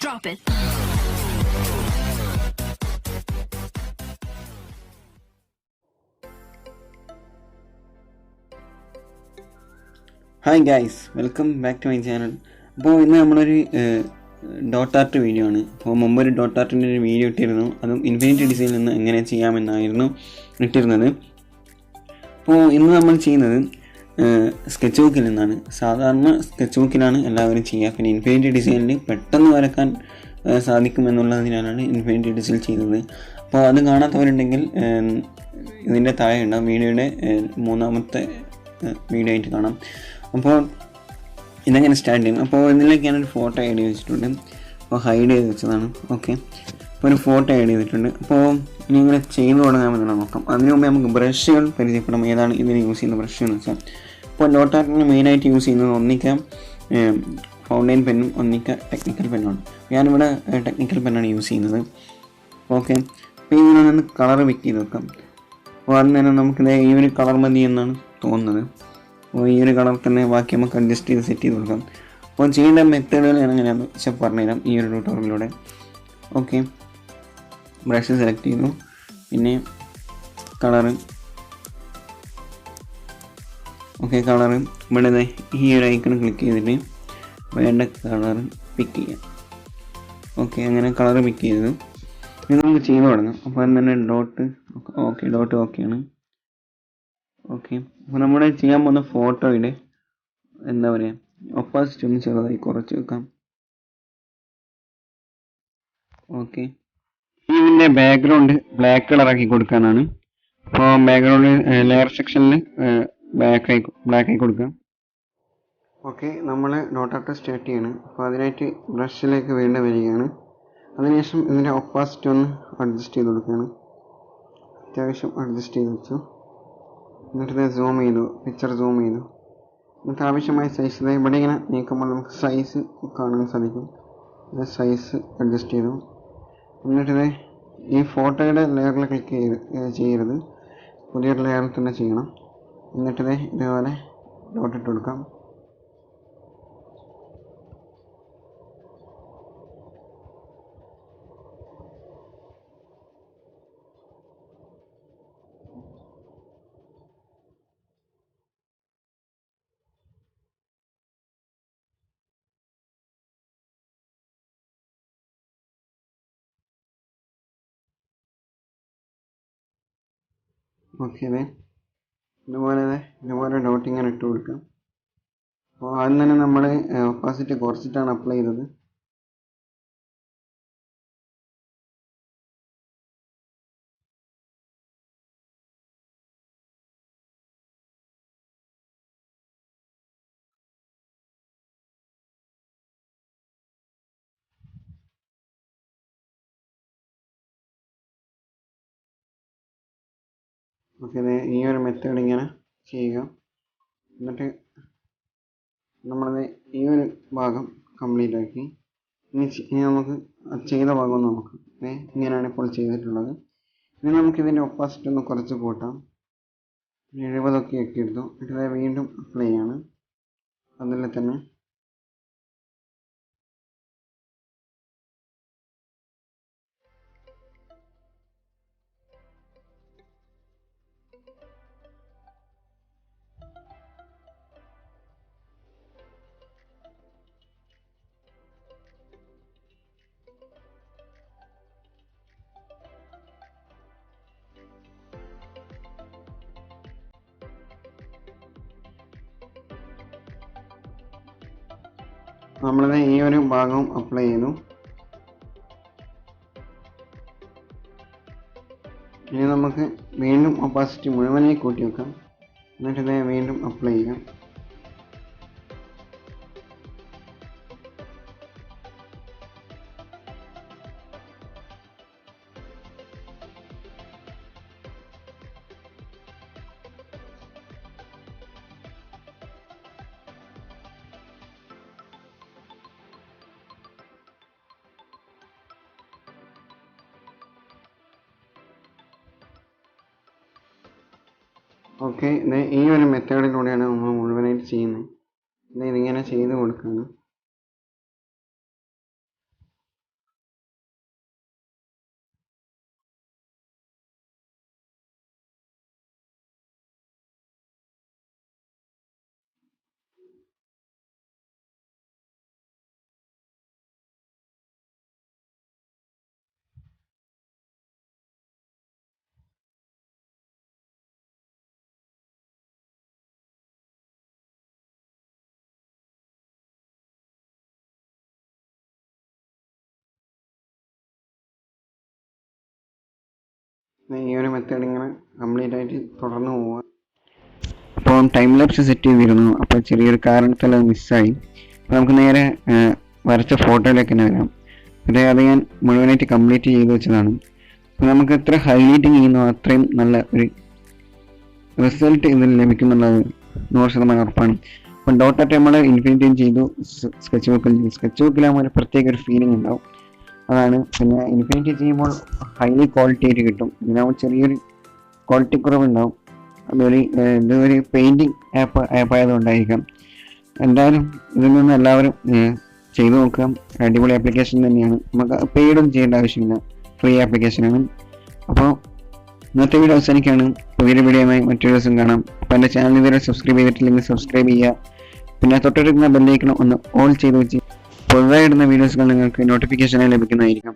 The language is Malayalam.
Drop it. Hi guys, welcome back to my channel. അപ്പോൾ ഇന്ന് നമ്മളൊരു ഡോട്ടാർട്ട് വീഡിയോ ആണ്. അപ്പോൾ മുമ്പ് ഒരു ഡോട്ടാർട്ടിൻ്റെ ഒരു വീഡിയോ ഇട്ടിരുന്നു. അതും ഇൻഫിനിറ്റി ഡിസൈനിൽ നിന്ന് എങ്ങനെ ചെയ്യാമെന്നായിരുന്നു ഇട്ടിരുന്നത്. അപ്പോൾ ഇന്ന് നമ്മൾ ചെയ്യുന്നത് സ്കെച്ച് ബുക്കിൽ നിന്നാണ്. സാധാരണ സ്കെച്ച് ബുക്കിലാണ് എല്ലാവരും ചെയ്യുക. പിന്നെ ഇൻഫിനിറ്റി ഡിസൈനിൽ പെട്ടെന്ന് വരക്കാൻ സാധിക്കുമെന്നുള്ളതിനാലാണ് ഇൻഫിനിറ്റി ഡിസൈൻ ചെയ്തത്. അപ്പോൾ അത് കാണാത്തവരുണ്ടെങ്കിൽ ഇതിൻ്റെ താഴെ ഉണ്ടാകും, വീഡിയോയുടെ മൂന്നാമത്തെ വീഡിയോ ആയിട്ട് കാണാം. അപ്പോൾ ഇതെങ്ങനെ സ്റ്റാർട്ട് ചെയ്യും. അപ്പോൾ ഇതിലേക്ക് ഞാനൊരു ഫോട്ടോ ആഡ് ചെയ്ത് വെച്ചിട്ടുണ്ട്. അപ്പോൾ ഹൈഡ് ചെയ്ത് വെച്ചതാണ്. ഓക്കെ, അപ്പോൾ ഒരു ഫോട്ടോ ആഡ് ചെയ്തിട്ടുണ്ട്. അപ്പോൾ ഇനി ഇങ്ങനെ ചെയ്ത് തുടങ്ങാമെന്നുള്ള നോക്കാം. അതിന് മുമ്പേ നമുക്ക് ബ്രഷുകൾ പരിചയപ്പെടാം. ഏതാണ് ഇതിന് യൂസ് ചെയ്യുന്ന ബ്രഷ് എന്ന് വെച്ചാൽ, ഇപ്പോൾ ഡോട്ടാർട്ടിന് മെയിനായിട്ട് യൂസ് ചെയ്യുന്നത് ഒന്നിക്ക ഫൗണ്ടൈൻ പെന്നും ഒന്നിക്ക ടെക്നിക്കൽ പെന്നുമാണ്. ഞാനിവിടെ ടെക്നിക്കൽ പെന്നാണ് യൂസ് ചെയ്യുന്നത്. ഓക്കെ, അപ്പോൾ ഇതിനൊന്ന് കളർ പിക്ക് ചെയ്ത് വെക്കാം. അപ്പോൾ അതിന് തന്നെ നമുക്കിത് ഈ ഒരു കളർ മതി എന്നാണ് തോന്നുന്നത്. അപ്പോൾ ഈ ഒരു കളർ തന്നെ ബാക്കി നമുക്ക് അഡ്ജസ്റ്റ് ചെയ്ത് സെറ്റ് ചെയ്ത് കൊടുക്കാം. അപ്പോൾ ചെയ്യേണ്ട മെത്തേഡുകൾ ഞാൻ എങ്ങനെയാണെന്ന് വെച്ചാൽ പറഞ്ഞുതരാം ഈ ഒരു ട്യൂട്ടോറിയലിലൂടെ. ഓക്കെ, ബ്രഷ് സെലക്ട് ചെയ്തു, പിന്നെ കളറ്. ഓക്കെ, കളറ് ഇവിടെ ഈ ഒരു ഐക്കൺ ക്ലിക്ക് ചെയ്തിട്ട് വേണ്ട കളറ് പിക്ക് ചെയ്യാം. ഓക്കെ, അങ്ങനെ കളറ് പിക്ക് ചെയ്തത് ഇത് നമുക്ക് ചെയ്ത് തുടങ്ങാം. അപ്പോൾ അതിന് തന്നെ ഡോട്ട് ഓക്കെയാണ്. ഓക്കെ, അപ്പോൾ നമ്മുടെ ചെയ്യാൻ പോകുന്ന ഫോട്ടോയുടെ എന്താ പറയുക, ഒപ്പാസിറ്റി ഒന്ന് ചെറുതായി കുറച്ച് വെക്കാം. ഓക്കെ, ഇതിൻ്റെ ബാക്ക്ഗ്രൗണ്ട് ബ്ലാക്ക് കളറാക്കി കൊടുക്കാനാണ്. അപ്പോൾ ബാക്ക്ഗ്രൗണ്ട് ലെയർ സെക്ഷനിൽ ബ്ലാക്ക് ആയി കൊടുക്കാം. ഓക്കെ, നമ്മൾ ഡോട്ടാർട്ട് സ്റ്റാർട്ട് ചെയ്യണം. അപ്പോൾ അതിനായിട്ട് ബ്രഷിലേക്ക് വരികയാണ്. അതിനുശേഷം ഇതിൻ്റെ ഒപ്പാസിറ്റി ഒന്ന് അഡ്ജസ്റ്റ് ചെയ്ത് കൊടുക്കുകയാണ്. അത്യാവശ്യം അഡ്ജസ്റ്റ് ചെയ്ത് വെച്ചു. എന്നിട്ട് സൂം ചെയ്തു, പിക്ചർ സൂം ചെയ്തു. എന്നിട്ട് ആവശ്യമായ സൈസ് ഇവിടെ ഇങ്ങനെ നീക്കുമ്പോൾ നമുക്ക് സൈസ് കാണാൻ സാധിക്കും. സൈസ് അഡ്ജസ്റ്റ് ചെയ്തു. എന്നിട്ട് ഈ ഫോട്ടോയുടെ ലെയറിൽ ക്ലിക്ക് ചെയ്യരുത്, പുതിയൊരു ലെയറിൽ തന്നെ ചെയ്യണം. എന്നിട്ട് ഇതേപോലെ ഡോട്ട് ഇട്ട് കൊടുക്കാം. ഓക്കെ, ഇതുപോലെ ഡോട്ട് ഇങ്ങനെ ഇട്ട് കൊടുക്കാം. അപ്പോൾ ആദ്യം തന്നെ നമ്മൾ ഒപ്പാസിറ്റി കുറച്ചിട്ടാണ് അപ്ലൈ ചെയ്തത്. ഓക്കെ, ഈ ഒരു മെത്തേഡ് ഇങ്ങനെ ചെയ്യുക. എന്നിട്ട് നമ്മളത് ഈ ഒരു ഭാഗം കംപ്ലീറ്റ് ആക്കി. ഇനി നമുക്ക് ചെയ്ത ഭാഗം നമുക്ക് ഇങ്ങനെയാണ് ഇപ്പോൾ ചെയ്തിട്ടുള്ളത്. ഇനി നമുക്കിതിൻ്റെ ഒപ്പാസിറ്റി ഒന്ന് കുറച്ച് കൂട്ടാം. 70 ഒക്കെ എടുത്തു. എന്നിട്ട് വീണ്ടും അപ്ലൈ ചെയ്യാണ്. അതിൽ തന്നെ നമ്മളത് ഈ ഒരു ഭാഗവും അപ്ലൈ ചെയ്തു. ഇനി നമുക്ക് വീണ്ടും ഒപ്പാസിറ്റി മുഴുവനായി കൂട്ടി വെക്കാം. എന്നിട്ട് വീണ്ടും അപ്ലൈ ചെയ്യാം. ഓക്കെ, ഈ ഒരു മെത്തേഡിലൂടെയാണ് നമ്മൾ മുഴുവനായിട്ട് ചെയ്യുന്നത്. ഇതിങ്ങനെ ചെയ്ത് കൊടുക്കുകയാണ്. ഈ ഒരു മെത്തേഡ് ഇങ്ങനെ കംപ്ലീറ്റ് ആയിട്ട് തുടർന്ന് പോവുക. അപ്പോൾ ടൈം ലാപ്സ് സെറ്റ് ചെയ്തിരുന്നു, അപ്പോൾ ചെറിയൊരു കാരണത്താൽ അത് മിസ്സായി. അപ്പോൾ നമുക്ക് നേരെ വരച്ച ഫോട്ടോയിലേക്ക് തന്നെ വരാം. അത് ഞാൻ മുഴുവനായിട്ട് കംപ്ലീറ്റ് ചെയ്ത് വെച്ചതാണ്. അപ്പോൾ നമുക്ക് എത്ര ഹൈലൈറ്റിങ് ചെയ്യുന്നോ അത്രയും നല്ല ഒരു റിസൾട്ട് ഇതിൽ ലഭിക്കുന്നുള്ളത് 100% ഉറപ്പാണ്. അപ്പോൾ ഡോട്ടാർട്ട് നമ്മൾ ഇൻഫിനിറ്റിയും ചെയ്തു, സ്കെച്ച് ബുക്കിൽ ചെയ്തു. സ്കെച്ച് ബുക്കിലാകുമ്പോൾ ഒരു പ്രത്യേക ഒരു ഫീലിംഗ് ഉണ്ടാവും, അതാണ്. പിന്നെ ഇൻഫിനിറ്റി ചെയ്യുമ്പോൾ ഹൈലി ക്വാളിറ്റി ആയിട്ട് കിട്ടും, ഇതിനാകുമ്പോൾ ചെറിയൊരു ക്വാളിറ്റി കുറവുണ്ടാവും. അതുപോലെ ഇതൊരു പെയിൻറ്റിങ് ആപ്പായതുകൊണ്ടായിരിക്കാം. എന്തായാലും ഇതിൽ നിന്ന് എല്ലാവരും ചെയ്തു നോക്കാം. അടിപൊളി ആപ്ലിക്കേഷൻ തന്നെയാണ്, നമുക്ക് പെയ്ഡൊന്നും ചെയ്യേണ്ട ആവശ്യമില്ല, ഫ്രീ ആപ്ലിക്കേഷനാണ്. അപ്പോൾ ഇന്നത്തെ വീഡിയോ അവസാനിക്കുകയാണ്. പുതിയൊരു വീഡിയോയുമായി മറ്റൊരു ദിവസം കാണാം. അപ്പോൾ എൻ്റെ ചാനൽ ഇതുവരെ സബ്സ്ക്രൈബ് ചെയ്തിട്ടില്ലെങ്കിൽ സബ്സ്ക്രൈബ് ചെയ്യുക. പിന്നെ തൊട്ടടുക്കുന്ന ബെല്ലൈക്കൺ ഒന്ന് ഓൾ ചെയ്ത് വെച്ച് പുതുതായി ഇടുന്ന വീഡിയോസുകൾ നിങ്ങൾക്ക് നോട്ടിഫിക്കേഷനായി ലഭിക്കുന്നതായിരിക്കും.